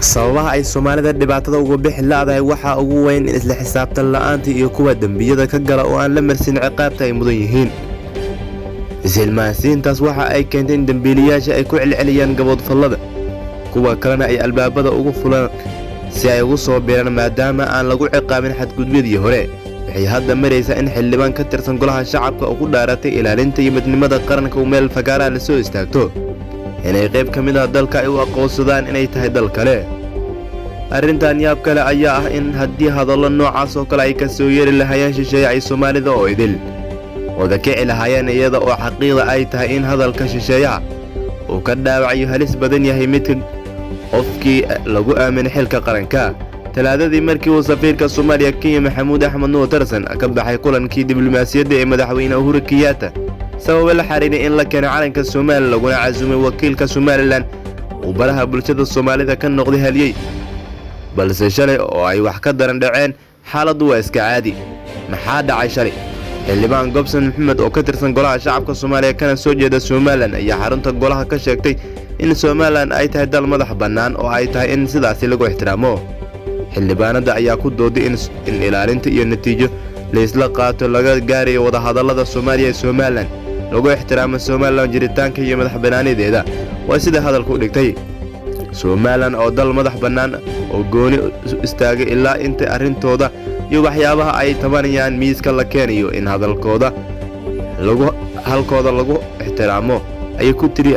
sababaha ay Soomaalida dhibaatada uga bixi laadahay waxa ugu weyn in isla xisaabtan la'aanta iyo kuwa dambiyada ka gala oo aan la marsin ciqaabta ay mudan yihiin. Isilmaasiintaas waxa ay keentay in dambiilayaasha ay ku celceliyaan gaboodfallada, kuwa kalena ay albaabada ugu fulaan si ay ugu soo biiraan maadaama aan lagu ciqaabin xadgudbyadii hore. waxay hadda maraysaa in xildhibaan ka tirsan golaha shacabka ugu dhaaratay ilaalinta iyo midnimada qaranka uu meel fagaaraha la soo istaagto inay qayb ka mid ah dalka ay u aqoonsadaan inay tahay dal kale. arrintan yaab kale ayaa ah in haddii hadallo noocaas oo kale ay ka soo yeeri lahaayeen shisheeye ay Soomaalida oo idil wada kici lahaayeen iyada oo xaqiiqda ay tahay in hadalka shisheeyaha uu ka dhaawacayo halis badan yahay midka qofkii lagu aaminay xilka qaranka. talaadadii markii uu safiirka Soomaaliya Kenya Maxamuud Axmed Nuur Tarsan ka baxay kulankii diblomaasiyadda ee madaxweyne Uhuru Kenyatta sabab la xiriiray in la keenay calanka Soomaaliya laguna casuumay wakiilka Somaliland uu baraha bulshada Soomaalida ka noqday haliyay, balse shalay oo ay wax ka daran dhaceen xaaladdu waa iska caadi. maxaa dhacay shalay? xildhibaan Gobson Maxamed oo ka tirsan golaha shacabka Soomaaliya kana soo jeeda Somaliland ayaa xarunta golaha ka sheegtay in Somaliland ay tahay dal madax bannaan oo ay tahay in sidaasi lagu ixtiraamo. xildhibaanada ayaa ku dooday in ilaalinta iyo natiijo la isla qaato laga gaarayo wada hadallada Soomaaliya iyo Somaliland lagu ixtiraamo Somaliland jiritaanka iyo madax bannaanideeda. waa sida hadalku u dhigtay. Somaliland oo dal madax bannaan oo gooni istaagay ilaa inta arrintooda iyo waxyaabaha ay tabanayaan miiska la keenayo in halkooda lagu ixtiraamo ayay ku tiri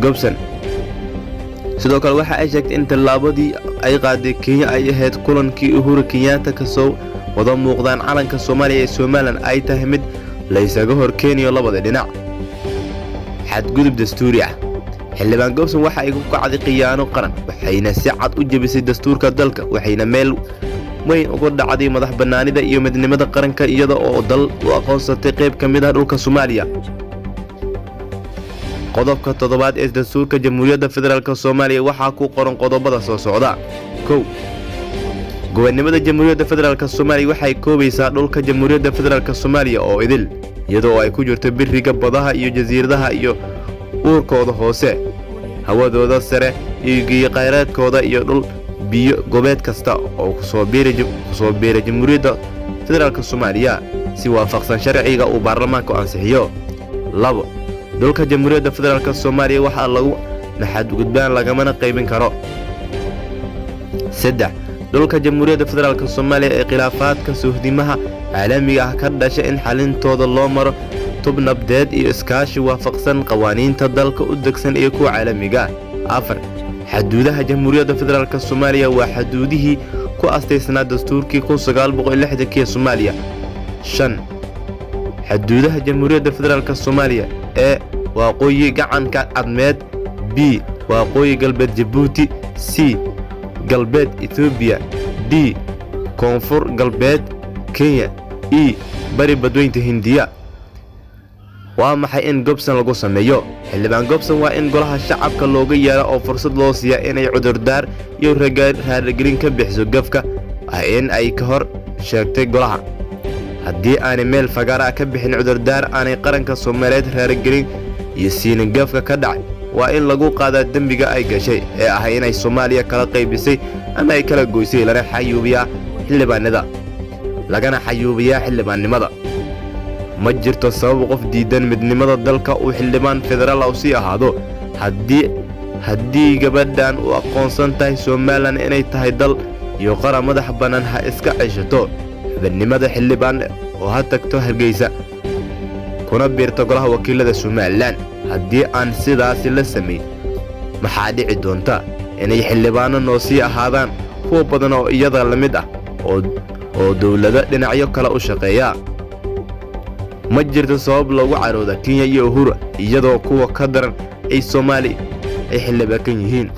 Gobson. sidoo kale waxa ay sheegtay in tallaabadii ay qaaday Kenya ay ahayd kulankii Uhuru Kenyatta ka soo wada muuqdaan calanka Soomaaliya ee Somaliland ay tahay mid la isaga hor keenayo labada dhinac. xadgudub dastuuri ah. xildhibaan Gobson waxa ay ku kacday khiyaano qaran, waxayna si cad u jebisay dastuurka dalka, waxayna meel weyn uga dhacday madax bannaanida iyo midnimada qaranka iyada oo dal u aqoonsatay qayb ka mid ah dhulka Soomaaliya. qodobka 7 ee dastuurka Jamhuuriyadda Federaalka Soomaaliya waxaa ku qoran qodobada soo socda. 1. Gobonimada Jamhuuriyadda Federaalka Soomaaliya waxay koobaysaa dhulka Jamhuuriyadda Federaalka Soomaaliya oo idil, iyadoo ay ku jirto biriga, badaha iyo jasiiradaha iyo uurkooda hoose, hawadooda sare iyo kheyraadkooda iyo dhul biyo gobeed kasta oo ku soo biiray Jamhuuriyadda Federaalka Soomaaliya si waafaqsan sharciga uu baarlamaanku ansixiyo. 2. dhulka Jamhuuriyadda Federaalka Soomaaliya waxa lagu xadgudbaan lagamana qaybin karo. 3. dhulka Jamhuuriyadda Federaalka Soomaaliya ee khilaafaadka suuxdimaha caalamiga ah ka dhashay in xalintooda loo maro tub nabdeed iyo iskaashi waafaqsan qawaaniinta dalka u degsan iyo kuwa caalamiga ah. 4. xuduudaha Jamhuuriyadda Federaalka Soomaaliya waa xuduudihii ku asteysnaa dastuurkii 1960 ee Soomaaliya. 5. xuduudaha Jamhuuriyadda Federaalka Soomaaliya ee waqooyi gacanka cadmeed, B. waqooyi galbeed Djibouti, C. galbeed Ethiopia, D. koonfur galbeed Kenya, E. bari badweynta Hindiya. waa maxay in Gobson lagu sameeyo? xildhibaan Gobson waa in golaha shacabka looga yeero oo fursad loo siiya inay cudurdaar iyo raaligelin ka bixiso gafka ah in ay ka hor sheegtay golaha. haddii aanay meel fagaara ka bixin cudurdaar aanay qaranka Soomaaliyeed raaligelin iyo siinin gafka ka dhacay, waa in lagu qaadaa dembiga ay gashay ee ah inay Soomaaliya kala qaybisay ama ay kala goysay lana xayuubiyaa xildhibaannimada. ma jirto sabab qof diidan midnimada dalka uu xildhibaan federaal u sii ahaado. haddii gabadhan u aqoonsan tahay Somaliland inay tahay dal iyo qaran madax bannaan ha iska ceshato xubinimada xildhibaan oo ha tagto Hargeysa kuna biirto golaha wakiilada Somaliland. haddii aan sidaasi la sameyn, maxaa dhici doonta? inay xildhibaano noo sii ahaadaan kuwa badan oo iyada la mid ah oo dawlada dhinacyo kale u shaqeeya. ma jirto sabab lagu carooda Kenya iyo Uhuru iyadoo kuwa ka daran ay Soomaali ay xildhibaan yihiin.